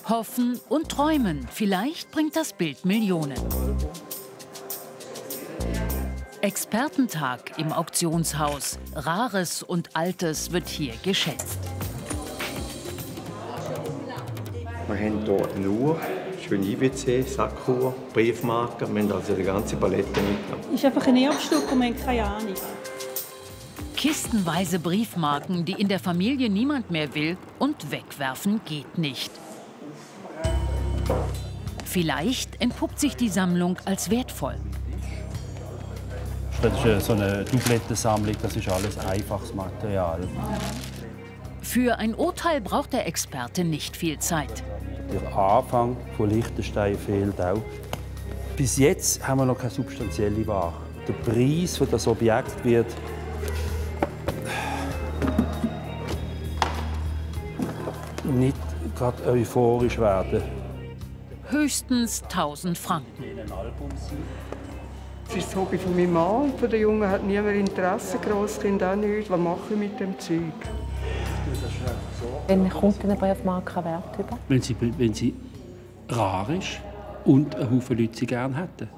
Hoffen und träumen. Vielleicht bringt das Bild Millionen. Expertentag im Auktionshaus. Rares und Altes wird hier geschätzt. Wir haben hier eine Uhr, schöne IWC, Sackuhr, Briefmarken. Wir haben also die ganze Palette mit. Es ist einfach ein Erbstück und man hat keine Ahnung. Kistenweise Briefmarken, die in der Familie niemand mehr will, und wegwerfen geht nicht. Vielleicht entpuppt sich die Sammlung als wertvoll. Das ist so eine Dublettensammlung, das ist alles einfaches Material. Für ein Urteil braucht der Experte nicht viel Zeit. Der Anfang von Liechtenstein fehlt auch. Bis jetzt haben wir noch keine substanzielle Ware. Der Preis für das Objekt wird nicht gerade euphorisch werden. Höchstens 1000 Franken. Das ist das Hobby von meinem Mann. Von den Jungen hat niemand Interesse, Grosskind auch nicht. Was mache ich mit dem Zeug? Wenn kommt eine Briefmarke Wert über? Wenn sie rar ist und ein Haufen Leute sie gerne hätten.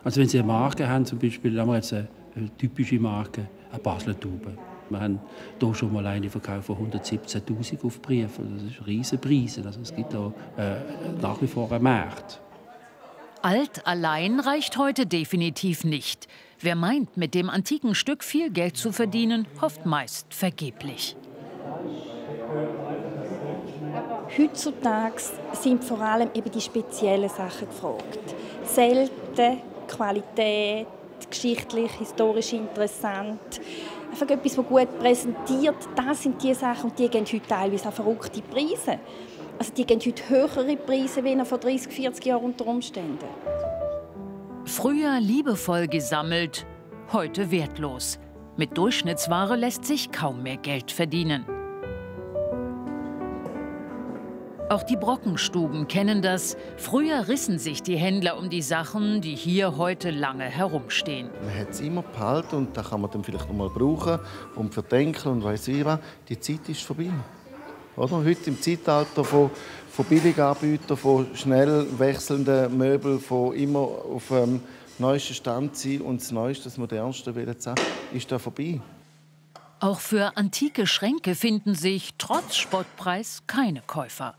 Also wenn sie eine Marke haben, zum Beispiel haben wir jetzt eine typische Marke, eine Basler Taube. Wir haben hier schon mal eine verkauft von 117'000 auf Briefe. Das ist Riesenpreise. Also es gibt da nach wie vor einen Markt. Alt allein reicht heute definitiv nicht. Wer meint, mit dem antiken Stück viel Geld zu verdienen, hofft meist vergeblich. Heutzutage sind vor allem eben die speziellen Sachen gefragt. Selten, Qualität, geschichtlich, historisch interessant. Einfach etwas, das gut präsentiert, das sind die Sachen, und die gehen heute teilweise auch verrückte Preise. Also die gehen heute höhere Preise wie vor 30, 40 Jahren unter Umständen. Früher liebevoll gesammelt, heute wertlos. Mit Durchschnittsware lässt sich kaum mehr Geld verdienen. Auch die Brockenstuben kennen das. Früher rissen sich die Händler um die Sachen, die hier heute lange herumstehen. Man hat es immer behalten und da kann man dann vielleicht noch mal brauchen und für die Enkel und weiss ich was. Die Zeit ist vorbei. Oder? Heute im Zeitalter von Billiganbietern, von schnell wechselnden Möbeln, von immer auf dem neuesten Stand sein und das Neueste, das Modernste sagen, ist da vorbei. Auch für antike Schränke finden sich trotz Spottpreis keine Käufer.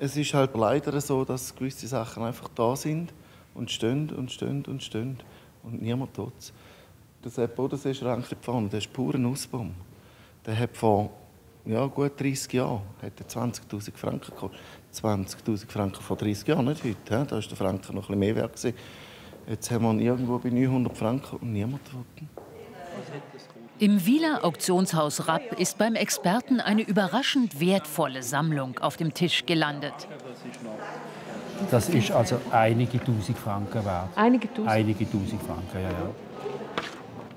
Es ist halt leider so, dass gewisse Sachen einfach da sind und stehen und stehen und stehen und niemand tut es. Der Bodenseeschrank da vorne, der ist purer Nussbaum. Der hat vor gut 30 Jahren 20'000 Franken gekostet. 20'000 Franken vor 30 Jahren, nicht heute. Da war der Franken noch ein bisschen mehr wert. Jetzt haben wir ihn irgendwo bei 900 Franken und niemand will. Im Wieler Auktionshaus Rapp ist beim Experten eine überraschend wertvolle Sammlung auf dem Tisch gelandet. Das ist also einige Tausend Franken wert. Einige Tausend? Einige Tausend Franken, ja.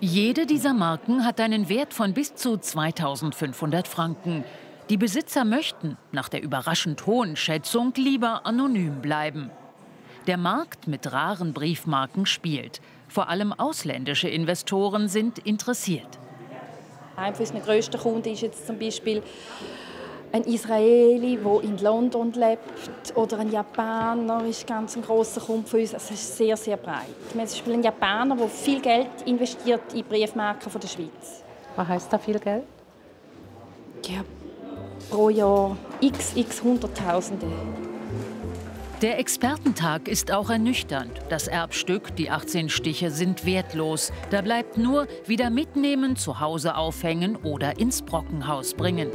Jede dieser Marken hat einen Wert von bis zu 2.500 Franken. Die Besitzer möchten, nach der überraschend hohen Schätzung, lieber anonym bleiben. Der Markt mit raren Briefmarken spielt. Vor allem ausländische Investoren sind interessiert. Einer unserer grössten Kunden ist jetzt zum Beispiel ein Israeli, der in London lebt, oder ein Japaner ist ganz ein grosser Kunde von uns. Es ist sehr, sehr breit. Wir haben zum Beispiel einen Japaner, der viel Geld investiert in Briefmarken von der Schweiz. Was heisst da viel Geld? Ja, pro Jahr x Hunderttausende. Der Expertentag ist auch ernüchternd. Das Erbstück, die 18 Stiche, sind wertlos. Da bleibt nur wieder mitnehmen, zu Hause aufhängen oder ins Brockenhaus bringen.